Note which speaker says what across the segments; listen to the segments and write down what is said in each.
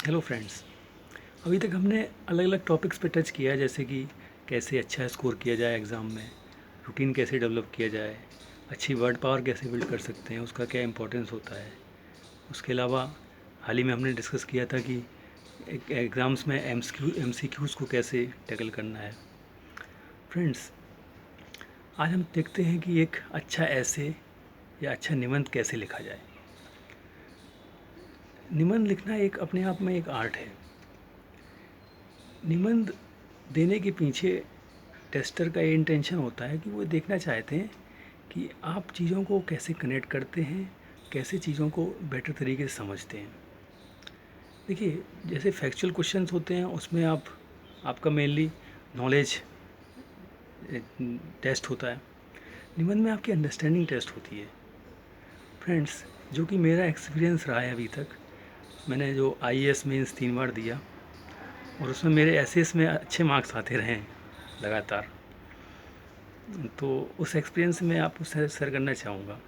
Speaker 1: Hello friends. अभी तक हमने अलग अलग टॉपिक्स पे टच किया, जैसे कि कैसे अच्छा स्कोर किया जाए एग्ज़ाम में, रूटीन कैसे डेवलप किया जाए, अच्छी वर्ड पावर कैसे बिल्ड कर सकते हैं, उसका क्या इंपॉर्टेंस होता है। उसके अलावा हाल ही में हमने डिस्कस किया था कि एग्ज़ाम्स में एमसीक्यूज़ को कैसे टैकल करना है। फ्रेंड्स, आज हम देखते हैं कि एक अच्छा ऐसे या अच्छा निबंध कैसे लिखा जाए। निबंध लिखना एक अपने आप में एक आर्ट है। निबंध देने के पीछे टेस्टर का ये इंटेंशन होता है कि वो देखना चाहते हैं कि आप चीज़ों को कैसे कनेक्ट करते हैं, कैसे चीज़ों को बेटर तरीके से समझते हैं। देखिए, जैसे फैक्चुअल क्वेश्चंस होते हैं उसमें आपका मेनली नॉलेज टेस्ट होता है। निबंध में आपकी अंडरस्टैंडिंग टेस्ट होती है। फ्रेंड्स, जो कि मेरा एक्सपीरियंस रहा है अभी तक, मैंने जो आईएएस मेंस 3 बार दिया और उसमें मेरे एसेस में अच्छे मार्क्स आते रहे हैं लगातार। तो उस एक्सपीरियंस में आपको शेयर करना चाहूँगा।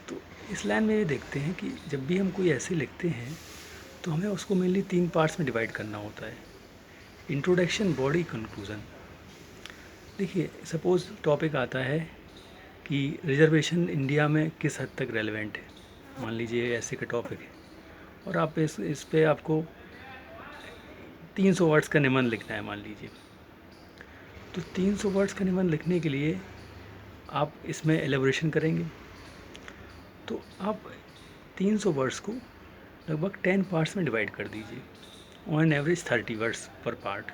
Speaker 1: तो इस लाइन में ये देखते हैं कि जब भी हम कोई ऐसे लिखते हैं तो हमें उसको मेनली 3 पार्ट्स में डिवाइड करना होता है: इंट्रोडक्शन, बॉडी, कंक्लूज़न। देखिए, सपोज़ टॉपिक आता है कि रिजर्वेशन इंडिया में किस हद तक रेलेवेंट है। मान लीजिए ऐसे का टॉपिक है और आप इस पे आपको 300 वर्ड्स का निबंध लिखना है मान लीजिए। तो 300 वर्ड्स का निबंध लिखने के लिए आप इसमें एलेबोरेशन करेंगे। तो आप 300 वर्ड्स को लगभग 10 पार्ट्स में डिवाइड कर दीजिए। ऑन एवरेज 30 वर्ड्स पर पार्ट।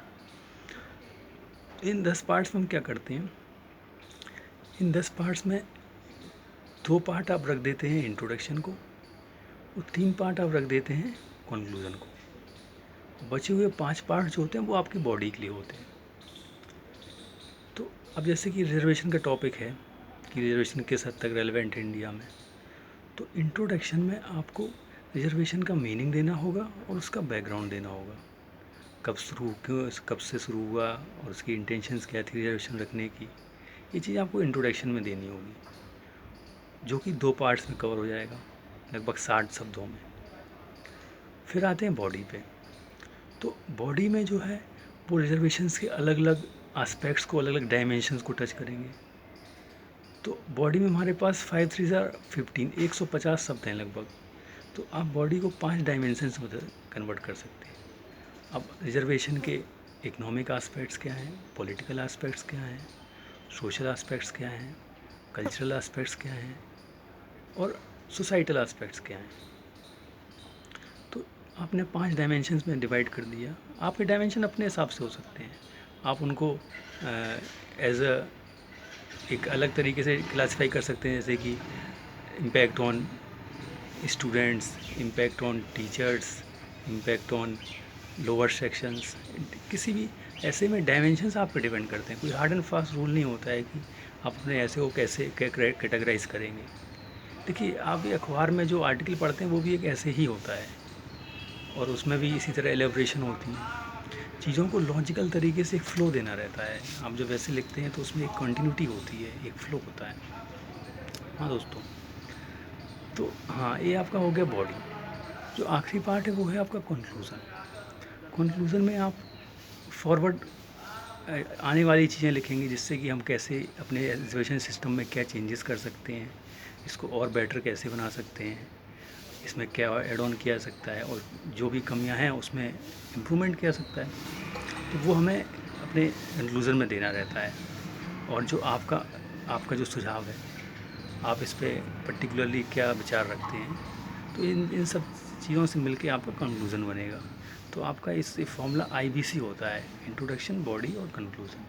Speaker 1: इन 10 पार्ट्स में हम क्या करते हैं, इन 10 पार्ट्स में 2 पार्ट आप रख देते हैं इंट्रोडक्शन को और 3 पार्ट आप रख देते हैं कंक्लूज़न को। बचे हुए 5 पार्ट जो होते हैं वो आपकी बॉडी के लिए होते हैं। तो अब जैसे कि रिजर्वेशन का टॉपिक है कि रिजर्वेशन किस हद तक रेलेवेंट है इंडिया में, तो इंट्रोडक्शन में आपको रिजर्वेशन का मीनिंग देना होगा और उसका बैकग्राउंड देना होगा। कब से शुरू हुआ और उसकी इंटेंशंस क्या थी रिजर्वेशन रखने की, ये चीज़ आपको इंट्रोडक्शन में देनी होगी, जो कि 2 पार्ट्स में कवर हो जाएगा लगभग 60 शब्दों में। फिर आते हैं बॉडी पे। तो बॉडी में जो है वो रिजर्वेशंस के अलग अलग एस्पेक्ट्स को, अलग अलग डायमेंशंस को टच करेंगे। तो बॉडी में हमारे पास 5 3 15 150 शब्द हैं लगभग। तो आप बॉडी को 5 डायमेंशंस में कन्वर्ट कर सकते हैं। अब रिजर्वेशन के इकोनॉमिक एस्पेक्ट्स क्या हैं, पॉलिटिकल एस्पेक्ट्स क्या हैं, सोशल एस्पेक्ट्स क्या हैं, कल्चरल एस्पेक्ट्स क्या हैं और सोसाइटल एस्पेक्ट्स क्या हैं। तो आपने 5 डायमेंशंस में डिवाइड कर दिया। आपके डायमेंशन अपने हिसाब से हो सकते हैं। आप उनको एज अ एक अलग तरीके से क्लासिफाई कर सकते हैं, जैसे कि impact on students, impact on teachers, impact on lower sections. किसी भी ऐसे में डायमेंशंस आप पे डिपेंड करते हैं। कोई हार्ड एंड फास्ट रूल नहीं होता है कि आप अपने ऐसे को कैसे कैटेगराइज करेंगे। देखिए, आप ये अखबार में जो आर्टिकल पढ़ते हैं वो भी एक ऐसे ही होता है और उसमें भी इसी तरह एलेब्रेशन होती है। चीज़ों को लॉजिकल तरीके से एक फ़्लो देना रहता है। आप जब ऐसे लिखते हैं तो उसमें एक कंटिन्यूटी होती है, एक फ़्लो होता है। हाँ दोस्तों, तो हाँ, ये आपका हो गया बॉडी। जो आखिरी पार्ट है वो है आपका कंक्लूज़न। कंक्लूज़न में आप फॉरवर्ड आने वाली चीज़ें लिखेंगे, जिससे कि हम कैसे अपने एजुकेशन सिस्टम में क्या चेंजेस कर सकते हैं, इसको और बेटर कैसे बना सकते हैं, इसमें क्या ऐड ऑन किया जा सकता है और जो भी कमियां हैं उसमें इम्प्रूवमेंट किया जा सकता है। तो वो हमें अपने कंक्लूज़न में देना रहता है। और जो आपका आपका जो सुझाव है, आप इस पे पर्टिकुलरली क्या विचार रखते हैं, तो इन इन सब चीज़ों से मिलके आपका कंक्लूज़न बनेगा। तो आपका इस फॉर्मूला आईबीसी होता है: इंट्रोडक्शन, बॉडी और कंक्लूज़न।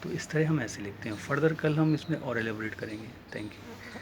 Speaker 1: तो इस तरह हम ऐसे लिखते हैं। फर्दर कल हम इसमें और एलेबोरेट करेंगे। Thank you.